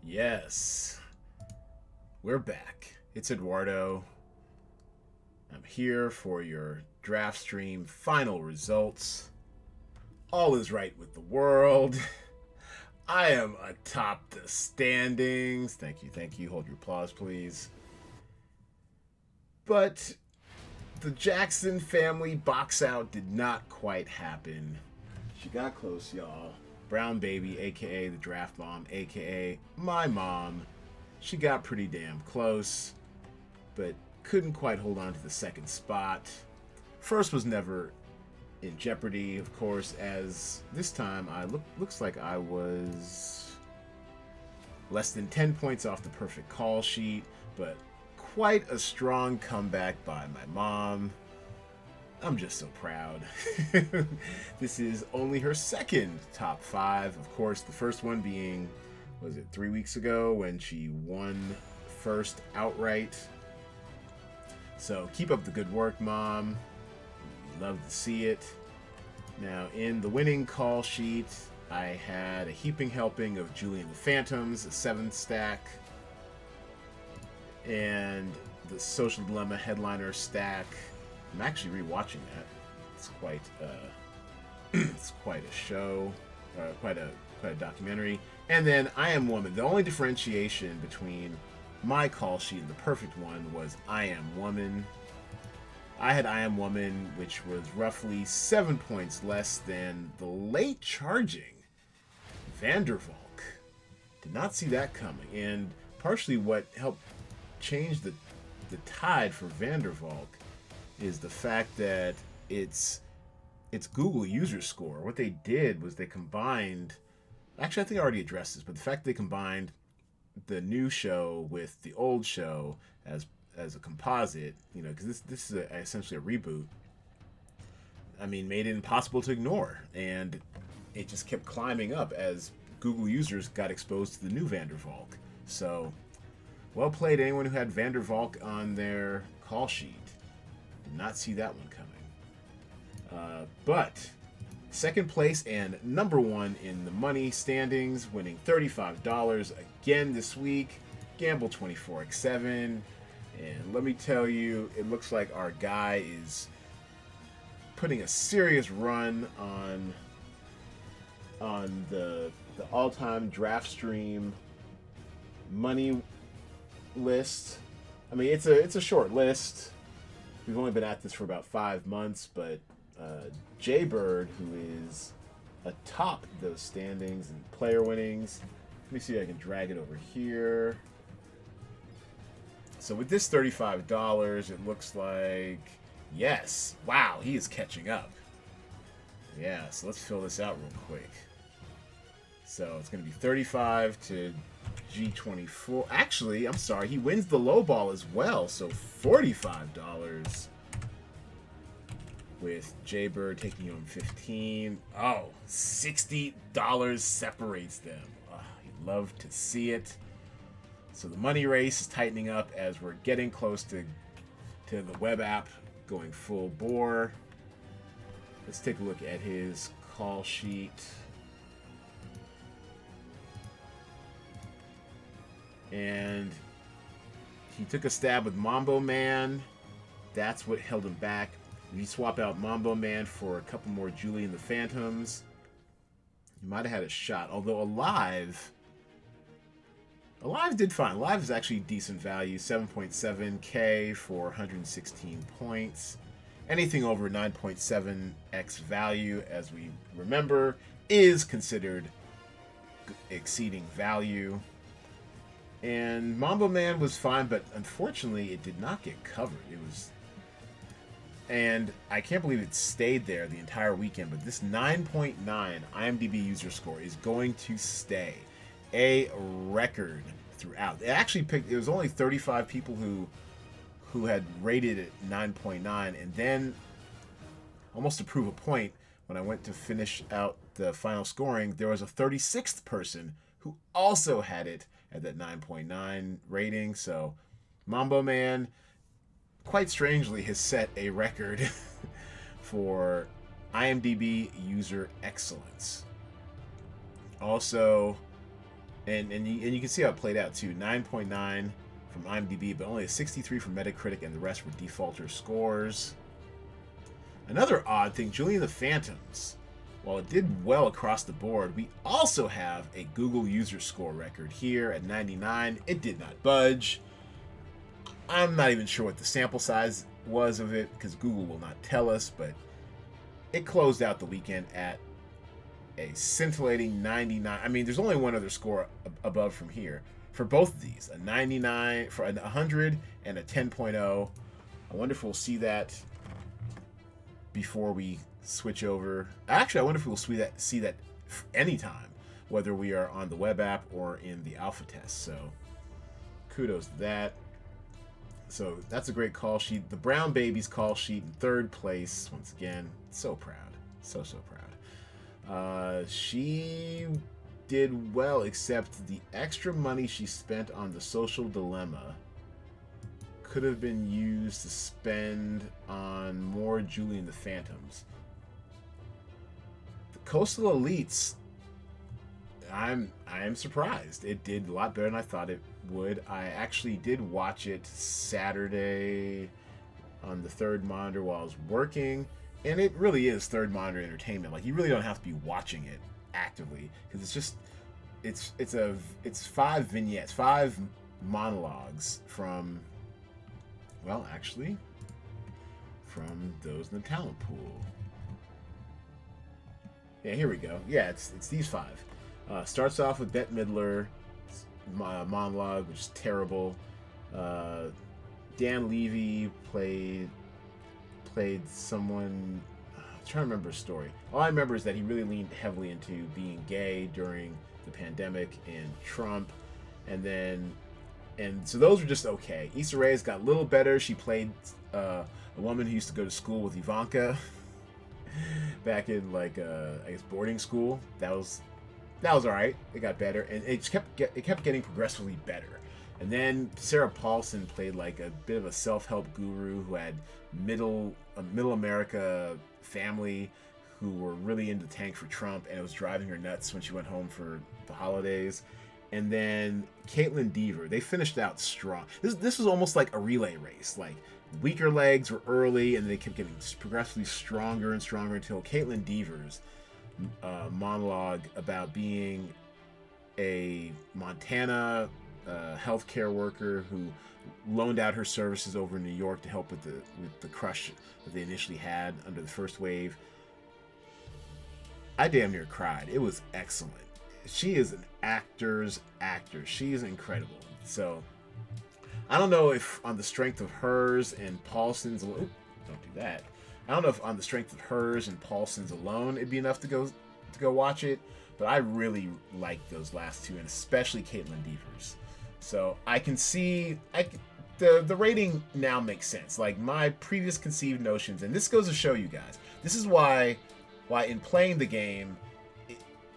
Yes, we're back. It's Eduardo. I'm here for your DraftStream final results. All is right with the world. I am atop the standings. Thank you, thank you. Hold your applause, please. But the Jackson family box out did not quite happen. She got close, y'all. Brown Baby, aka the Draft Mom, aka my mom. She got pretty damn close, but couldn't quite hold on to the second spot. First was never in jeopardy, of course, as this time looks like I was less than 10 points off the perfect call sheet, but quite a strong comeback by my mom. I'm just so proud. This is only her second top 5. Of course, the first one being, was it 3 weeks ago when she won first outright. So keep up the good work, Mom. Love to see it. Now, in the winning call sheet, I had a heaping helping of Julie and the Phantoms, a 7 stack, and the Social Dilemma headliner stack. I'm actually rewatching that. It's quite it's quite a show, quite a documentary. And then I Am Woman. The only differentiation between my call sheet and the perfect one was I Am Woman. I had I Am Woman, which was roughly 7 points less than the late charging Vandervalk. Did not see that coming, and partially what helped change the tide for Vandervalk is the fact that it's Google user score. What they did was they combined. Actually, I think I already addressed this, but the fact they combined the new show with the old show as a composite, because this is essentially a reboot. I mean, made it impossible to ignore, and it just kept climbing up as Google users got exposed to the new Vandervalk. So, well played, anyone who had Vandervalk on their call sheet. Did not see that one coming. But second place and number 1 in the money standings, winning $35 again this week. Gamble 24x7. And let me tell you, it looks like our guy is putting a serious run on the all-time DraftStream money list. I mean, it's a short list. We've only been at this for about 5 months, but Jaybird, who is atop those standings and player winnings. Let me see if I can drag it over here. So with this $35, it looks like, yes, wow, he is catching up. Yeah, so let's fill this out real quick. So it's going to be 35 to G24. Actually, I'm sorry, he wins the low ball as well, so $45 with Jaybird taking home 15. Oh, $60 separates them. Oh, you'd love to see it. So the money race is tightening up as we're getting close to the web app going full bore. Let's take a look at his call sheet. And he took a stab with Mambo Man. That's what held him back. If you swap out Mambo Man for a couple more Julie and the Phantoms, you might have had a shot. Although Alive did fine. Alive is actually decent value, 7.7k for 116 points. Anything over 9.7x value, as we remember, is considered exceeding value. And Mambo Man was fine, but unfortunately it did not get covered. And I can't believe it stayed there the entire weekend, but this 9.9 IMDb user score is going to stay a record throughout. It was only 35 people who had rated it 9.9, and then almost to prove a point, when I went to finish out the final scoring, there was a 36th person who also had it at that 9.9 rating. So Mambo Man, quite strangely, has set a record for IMDb user excellence. Also, and you can see how it played out too. 9.9 from IMDb, but only a 63 from Metacritic, and the rest were defaulter scores. Another odd thing, Julian the Phantoms. While it did well across the board, we also have a Google user score record here at 99. It did not budge. I'm not even sure what the sample size was of it because Google will not tell us, but it closed out the weekend at a scintillating 99. I mean, there's only one other score above from here for both of these, a 99 for a 100 and a 10.0. I wonder if we'll see that before we switch over. Actually, I wonder if we'll see that anytime, whether we are on the web app or in the alpha test. So kudos to that. So that's a great call sheet. The Brown Babies call sheet in third place. Once again, so proud. So proud. She did well, except the extra money she spent on the Social Dilemma could have been used to spend on more Julian the Phantoms. The Coastal Elites, I am surprised. It did a lot better than I thought it would. I actually did watch it Saturday on the third monitor while I was working, and it really is third monitor entertainment. Like, you really don't have to be watching it actively because it's just it's 5 vignettes, 5 monologues from, well, actually from those in the talent pool. Yeah, here we go. Yeah, it's these 5. Starts off with Bette Midler monologue, which is terrible. Dan Levy played someone. I'm trying to remember his story. All I remember is that he really leaned heavily into being gay during the pandemic and Trump, and so those were just okay. Issa Rae's got a little better. She played a woman who used to go to school with Ivanka back in, like, I guess boarding school. That was all right. It got better, and it kept getting progressively better. And then Sarah Paulson played like a bit of a self-help guru who had middle America family who were really into tank for Trump, and it was driving her nuts when she went home for the holidays. And then Caitlin Dever, they finished out strong. This was almost like a relay race. Like, weaker legs were early, and they kept getting progressively stronger and stronger until Caitlin Dever's monologue about being a Montana healthcare worker who loaned out her services over in New York to help with the crush that they initially had under the first wave. I damn near cried. It was excellent. She is an actor's actor. She is incredible. So I don't know if on the strength of hers and Paulson's, don't do that. I don't know if on the strength of hers and Paulson's alone it'd be enough to go watch it, but I really like those last two, and especially Caitlin Devers. So I can see the rating now makes sense. Like, my previous conceived notions, and this goes to show you guys, this is why in playing the game,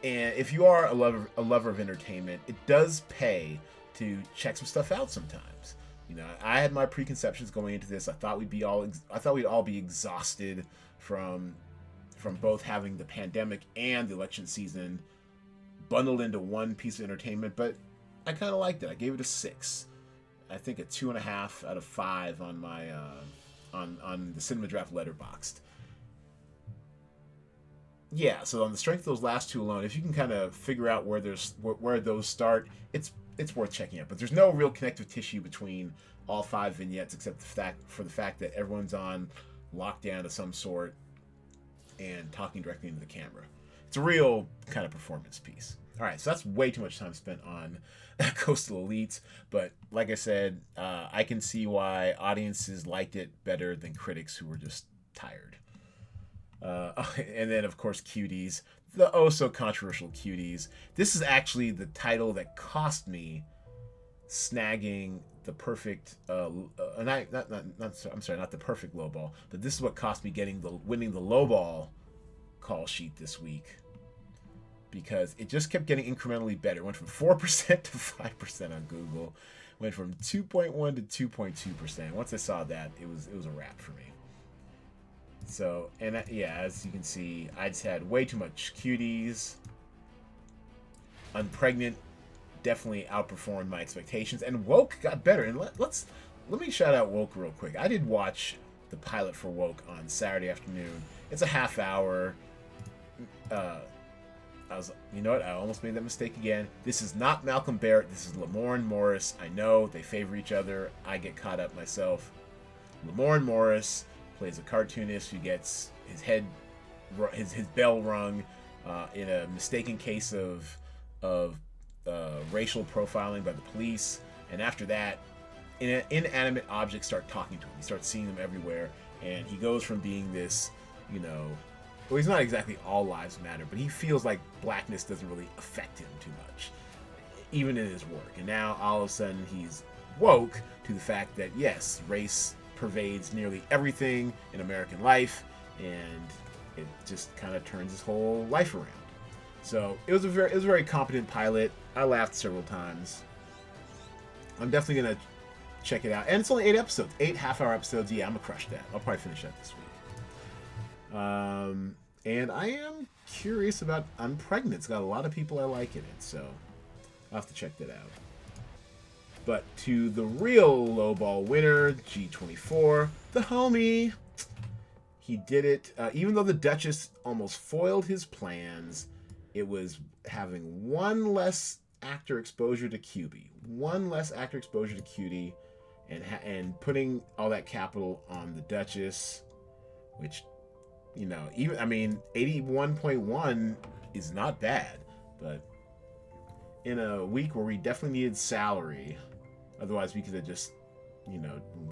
and if you are a lover of entertainment, it does pay to check some stuff out sometimes. You know, I had my preconceptions going into this. I thought we'd all be exhausted from both having the pandemic and the election season bundled into one piece of entertainment, but I kind of liked it. I gave it a 6. I think a 2.5 out of 5 on my on the Cinema Draft Letterboxd. Yeah, so on the strength of those last two alone, if you can kind of figure out where those start, it's worth checking out. But there's no real connective tissue between all 5 vignettes except for the fact that everyone's on lockdown of some sort and talking directly into the camera. It's a real kind of performance piece. All right, so that's way too much time spent on Coastal Elites. But like I said, I can see why audiences liked it better than critics who were just tired. And then, of course, Cuties. The oh-so-controversial Cuties. This is actually the title that cost me snagging the perfect... not the perfect lowball, but this is what cost me winning the lowball call sheet this week. Because it just kept getting incrementally better. It went from 4% to 5% on Google. Went from 2.1 to 2.2%. Once I saw that, it was a wrap for me. So, and as you can see, I just had way too much Cuties. Unpregnant definitely outperformed my expectations. And Woke got better. And let me shout out Woke real quick. I did watch the pilot for Woke on Saturday afternoon. It's a half hour. I was, you know what? I almost made that mistake again. This is not Malcolm Barrett. This is Lamorne Morris. I know they favor each other. I get caught up myself. Lamorne Morris plays a cartoonist who gets his bell rung in a mistaken case of racial profiling by the police, and after that, inanimate objects start talking to him. He starts seeing them everywhere, and he goes from being this, well, he's not exactly all lives matter, but he feels like blackness doesn't really affect him too much, even in his work. And now all of a sudden he's woke to the fact that yes, race pervades nearly everything in American life, and it just kind of turns his whole life around. So it was a very competent pilot. I laughed several times. I'm definitely gonna check it out, and it's only 8 episodes, 8 half-hour episodes. Yeah, I'm gonna crush that. I'll probably finish that this week. And I am curious about I'm Pregnant. It's got a lot of people I like in it, so I'll have to check that out. But to the real lowball winner, G24, the homie. He did it, even though the Duchess almost foiled his plans. It was having one less actor exposure to QB, and putting all that capital on the Duchess, which, 81.1 is not bad, but in a week where we definitely needed salary, otherwise we could have just,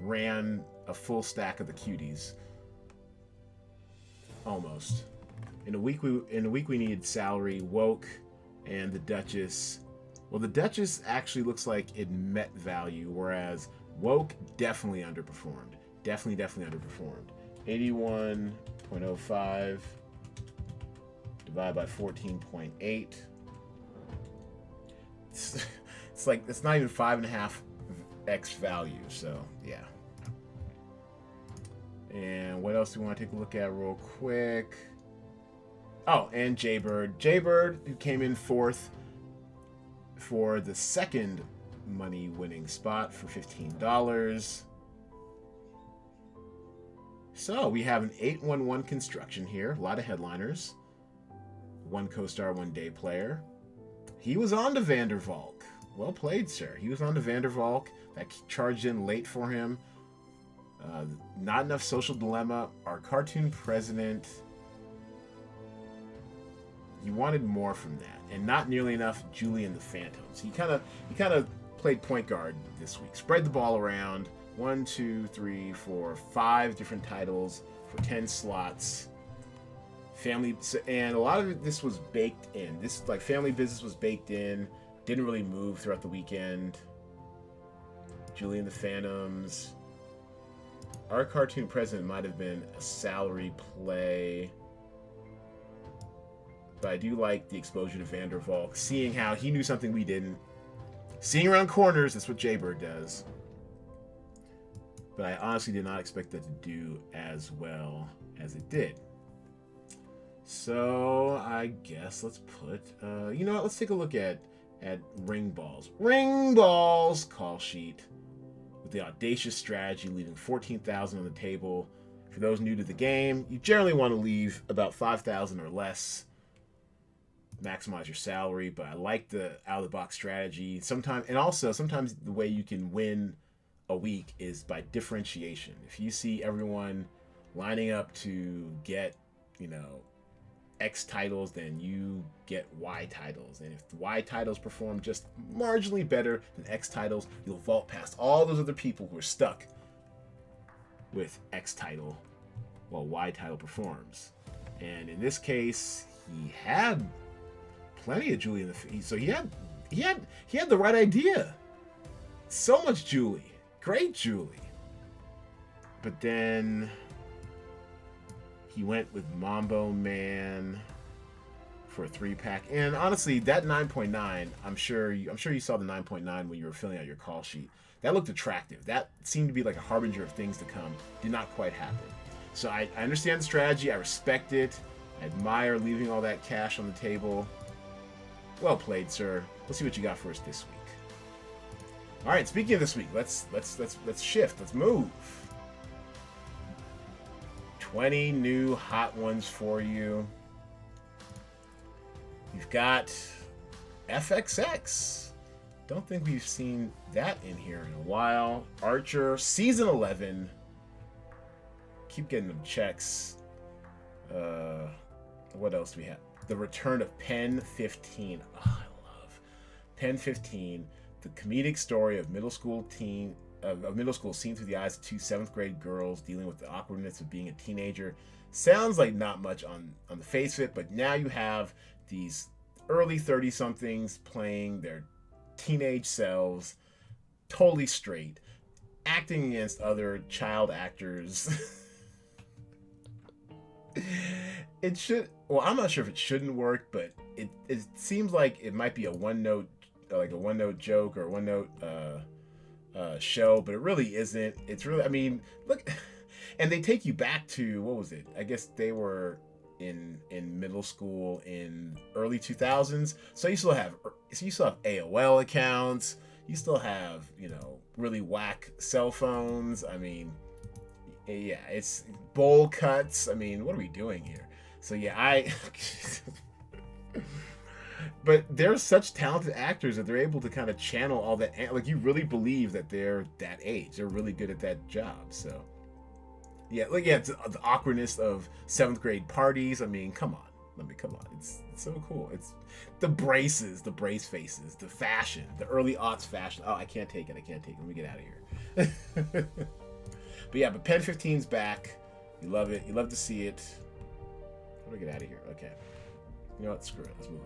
ran a full stack of the cuties. Almost. In a week we needed salary. Woke and the Duchess. Well, the Duchess actually looks like it met value, whereas Woke definitely underperformed. Definitely underperformed. 81.05 divided by 14.8. It's like it's not even 5.5x value. So yeah. And what else do we want to take a look at real quick? Oh, and Jaybird, who came in 4th for the second money-winning spot for $15. So we have an 811 construction here. A lot of headliners. 1 co-star, 1 day player. He was on to Vandervalk. Well played, sir. He was on to Vandervalk. That charged in late for him. Not enough Social Dilemma. Our cartoon president. You wanted more from that, and not nearly enough Julie and the Phantoms. He kind of played point guard this week. Spread the ball around. 1, 2, 3, 4, 5 different titles for 10 slots. Family, and a lot of this was baked in. This family business was baked in. Didn't really move throughout the weekend. Julie and the Phantoms. Our cartoon president might have been a salary play. But I do like the exposure to Vandervalk, seeing how he knew something we didn't. Seeing around corners, that's what Jaybird does. But I honestly did not expect that to do as well as it did. So I guess let's put, let's take a look at Ring Balls. Ring Balls call sheet with the audacious strategy, leaving $14,000 on the table. For those new to the game, you generally want to leave about $5,000 or less. Maximize your salary, but I like the out-of-the-box strategy. Sometimes the way you can win a week is by differentiation. If you see everyone lining up to get, X titles, then you get Y titles. And if the Y titles perform just marginally better than X titles, you'll vault past all those other people who are stuck with X title while Y title performs. And in this case, he had plenty of Julie in the so he had the right idea. So much Julie. Great Julie. But then he went with Mambo Man for a 3-pack. And honestly, that 9.9, I'm sure you saw the 9.9 when you were filling out your call sheet. That looked attractive. That seemed to be like a harbinger of things to come. Did not quite happen. So I understand the strategy. I respect it. I admire leaving all that cash on the table. Well played, sir. Let's see what you got for us this week. All right, speaking of this week, let's shift. Let's move. 20 new hot ones for you. You've got FXX. Don't think we've seen that in here in a while. Archer, Season 11. Keep getting them checks. What else do we have? The return of Pen 15. Oh, I love Pen 15. The comedic story of middle school seen through the eyes of two 7th grade girls dealing with the awkwardness of being a teenager. Sounds like not much on the face of it, but now you have these early 30-somethings playing their teenage selves, totally straight, acting against other child actors. It should. Well, I'm not sure if it shouldn't work, but it seems like it might be a one-note joke or a one-note show, but it really isn't. It's really. I mean, look, and they take you back to, what was it? I guess they were in middle school in early 2000s. So you still have AOL accounts. You still have, really whack cell phones. I mean, yeah, it's bowl cuts. I mean, what are we doing here? So yeah, but they're such talented actors that they're able to kind of channel all that. Like, you really believe that they're that age. They're really good at that job. So yeah, it's the awkwardness of 7th grade parties. I mean, come on. It's so cool. It's the braces, the brace faces, the fashion, the early aughts fashion. Oh, I can't take it. Let me get out of here. But Pen 15's back. You love it. You love to see it. How do I get out of here? Okay. You know what? Screw it. Let's move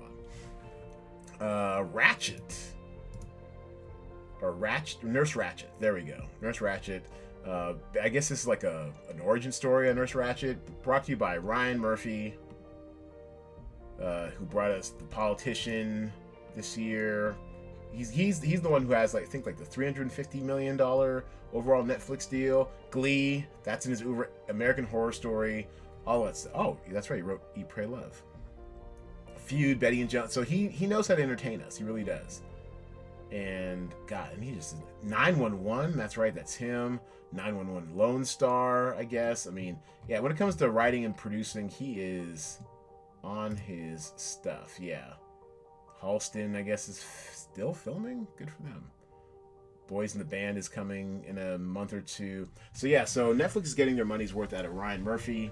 on. Ratchet. Or Nurse Ratchet. There we go. Nurse Ratchet. I guess this is like an origin story on Nurse Ratchet. Brought to you by Ryan Murphy, who brought us The Politician this year. He's the one who has, like, I think, like the $350 million overall Netflix deal. Glee, that's in his American Horror Story, all that stuff. Oh, that's right, he wrote Eat, Pray, Love. Feud, Betty and John. So he knows how to entertain us. He really does. And God, and he just 911. That's right, that's him. 911 Lone Star, I guess. I mean, yeah. When it comes to writing and producing, he is on his stuff. Yeah. Halston, I guess, is still filming. Good for them. Boys in the Band is coming in a month or two. So yeah, so Netflix is getting their money's worth out of Ryan Murphy.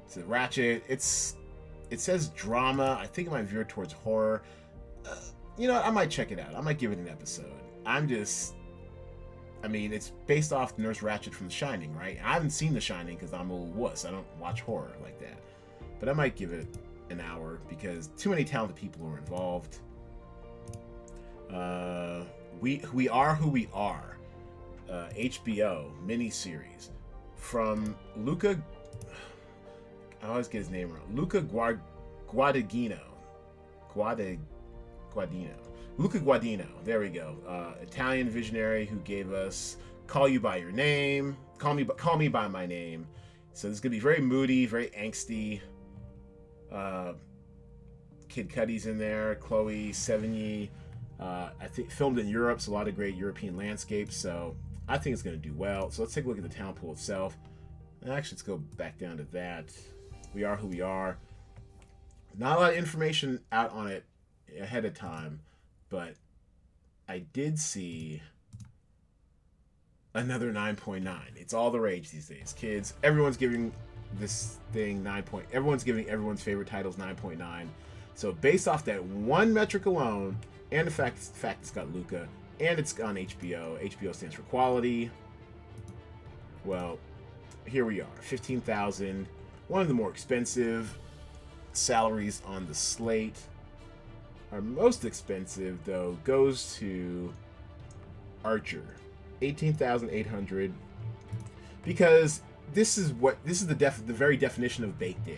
So Ratchet, it says drama. I think it might veer towards horror. I might check it out. I might give it an episode. It's based off Nurse Ratchet from The Shining, right? I haven't seen The Shining because I'm a little wuss. I don't watch horror like that. But I might give it an hour because too many talented people are involved. We Are Who We Are, HBO miniseries from Luca. I always get his name wrong. Luca Guadagnino. Luca Guadagnino. There we go. Italian visionary who gave us Call You By Your Name. Call Me By My Name. So this is gonna be very moody, very angsty. Kid Cudi's in there. Chloe Sevigny. I think filmed in Europe, so a lot of great European landscapes. So I think it's gonna do well. So let's take a look at the talent pool itself. Actually, let's go back down to that. We Are Who We Are. Not a lot of information out on it ahead of time, but I did see another 9.9. It's all the rage these days. Kids, everyone's giving this thing 9. Everyone's giving everyone's favorite titles 9.9. So based off that one metric alone, and the fact it's got Luca, and it's on HBO. HBO stands for quality. Well, here we are, 15,000. One of the more expensive salaries on the slate. Our most expensive, though, goes to Archer, 18,800, because this is the very definition of baked in.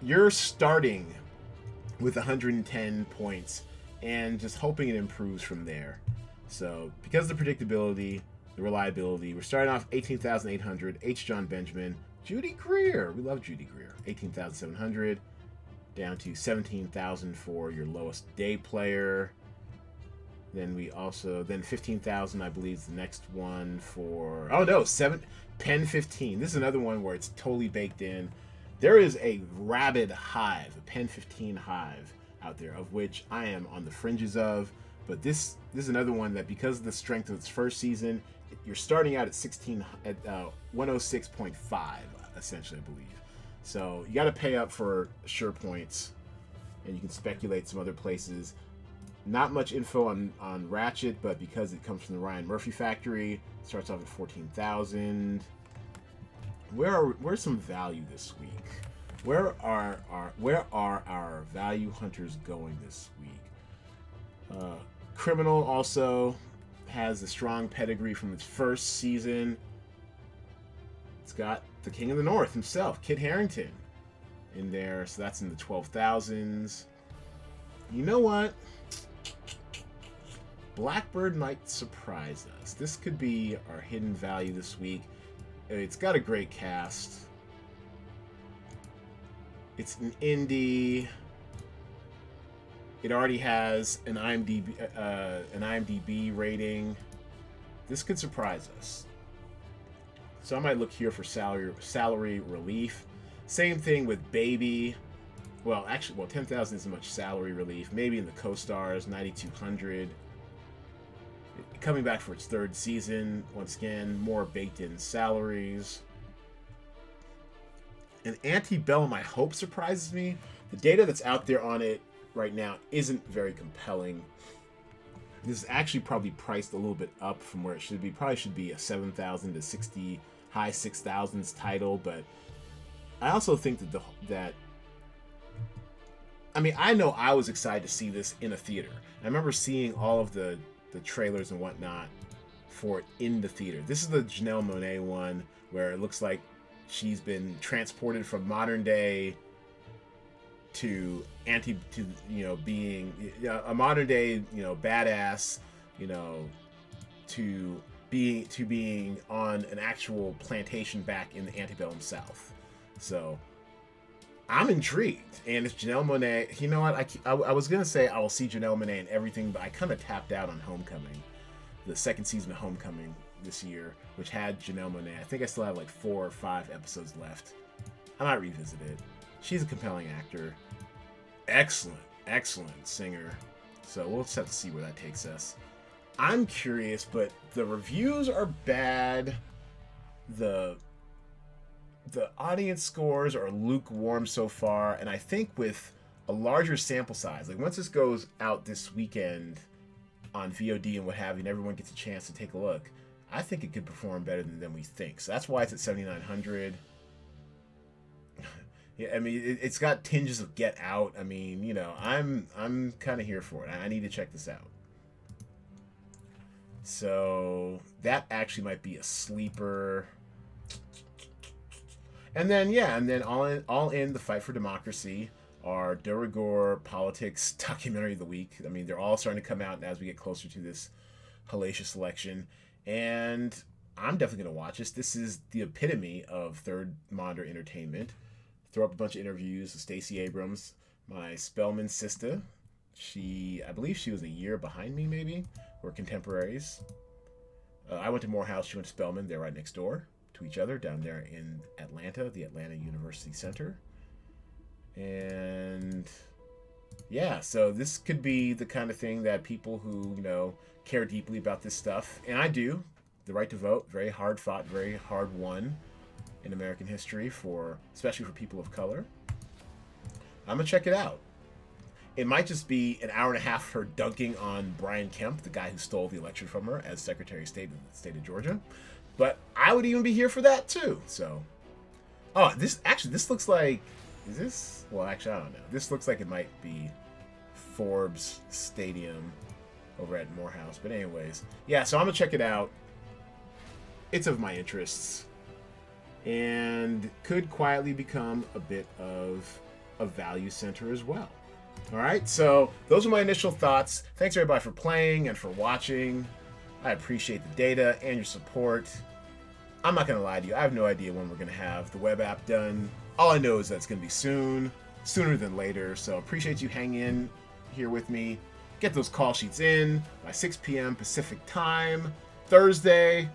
You're starting with 110 points and just hoping it improves from there. So because of the predictability, the reliability, we're starting off 18,800. H. John Benjamin, Judy Greer. We love Judy Greer. 18,700. down to 17,000 for your lowest day player. Then we also 15,000 I believe is the next one for Pen 15. This is another one where it's totally baked in. There is a rabid hive, a Pen 15 hive out there, of which I am on the fringes of. But this is another one that, because of the strength of its first season, you're starting out at 106.5 essentially, I believe. So you got to pay up for sure points, and you can speculate some other places. Not much info on Ratchet, but because it comes from the Ryan Murphy factory, it starts off at 14,000. Where's some value this week? Where are our value hunters going this week? Criminal also has a strong pedigree from its first season. It's got the King of the North himself, Kit Harington, in there, so that's in the 12,000s. You know what? Blackbird might surprise us. This could be our hidden value this week. It's got a great cast. It's an indie. It already has an IMDb rating. This could surprise us. So I might look here for salary relief. Same thing with Baby. Well, actually, 10,000 isn't much salary relief. Maybe in the co-stars, 9,200. Coming back for its third season. Once again, more baked-in salaries. And Antebellum, I hope, surprises me. The data that's out there on it right now isn't very compelling. This is actually probably priced a little bit up from where it should be. Probably should be a 7,000 to 60, high 6,000s title, but I also think that I mean, I know I was excited to see this in a theater. I remember seeing all of the trailers and whatnot for it in the theater. This is the Janelle Monáe one where it looks like she's been transported from modern day to being a modern day, badass, to being on an actual plantation back in the antebellum South. So I'm intrigued, and it's Janelle Monáe. You know what? I was gonna say I will see Janelle Monáe in everything, but I kind of tapped out on Homecoming, the second season of Homecoming this year, which had Janelle Monáe. I think I still have like 4 or 5 episodes left. I might revisit it. She's a compelling actor, excellent singer. So we'll just have to see where that takes us. I'm curious, but the reviews are bad. The audience scores are lukewarm so far, and I think with a larger sample size, like once this goes out this weekend on VOD and what have you, and everyone gets a chance to take a look, I think it could perform better than we think. So that's why it's at 7,900. Yeah, I mean, it's got tinges of Get Out. I mean, I'm kind of here for it. I need to check this out. So that actually might be a sleeper. And then all in the Fight for Democracy, our de rigueur politics documentary of the week. I mean, they're all starting to come out as we get closer to this hellacious election, and I'm definitely going to watch this. This is the epitome of third monitor entertainment. Throw up a bunch of interviews with Stacey Abrams, my Spellman sister. I believe she was a year behind me, maybe. We're contemporaries. I went to Morehouse, she went to Spellman. They're right next door to each other down there in Atlanta, the Atlanta University Center. And yeah, so this could be the kind of thing that people who, care deeply about this stuff, and I do, the right to vote, very hard fought, very hard won in American history, especially for people of color. I'm gonna check it out. It might just be an hour and a half of her dunking on Brian Kemp, the guy who stole the election from her as Secretary of State of the state of Georgia. But I would even be here for that too. So, this looks like, well, actually, I don't know. This looks like it might be Forbes Stadium over at Morehouse. But anyways, yeah, so I'm gonna check it out. It's of my interests, and could quietly become a bit of a value center as well. All right, so those are my initial thoughts. Thanks everybody for playing and for watching. I appreciate the data and your support. I'm not gonna lie to you, I have no idea when we're gonna have the web app done. All I know is that it's gonna be soon. sooner than later. So appreciate you hanging in here with me. Get those call sheets in by 6 p.m. Pacific time. Thursday,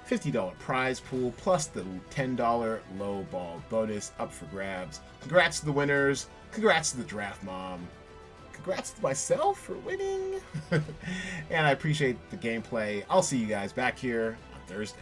$50 prize pool plus the $10 low ball bonus up for grabs. Congrats to the winners. Congrats to the draft mom. Congrats to myself for winning. And I appreciate the gameplay. I'll see you guys back here on Thursday.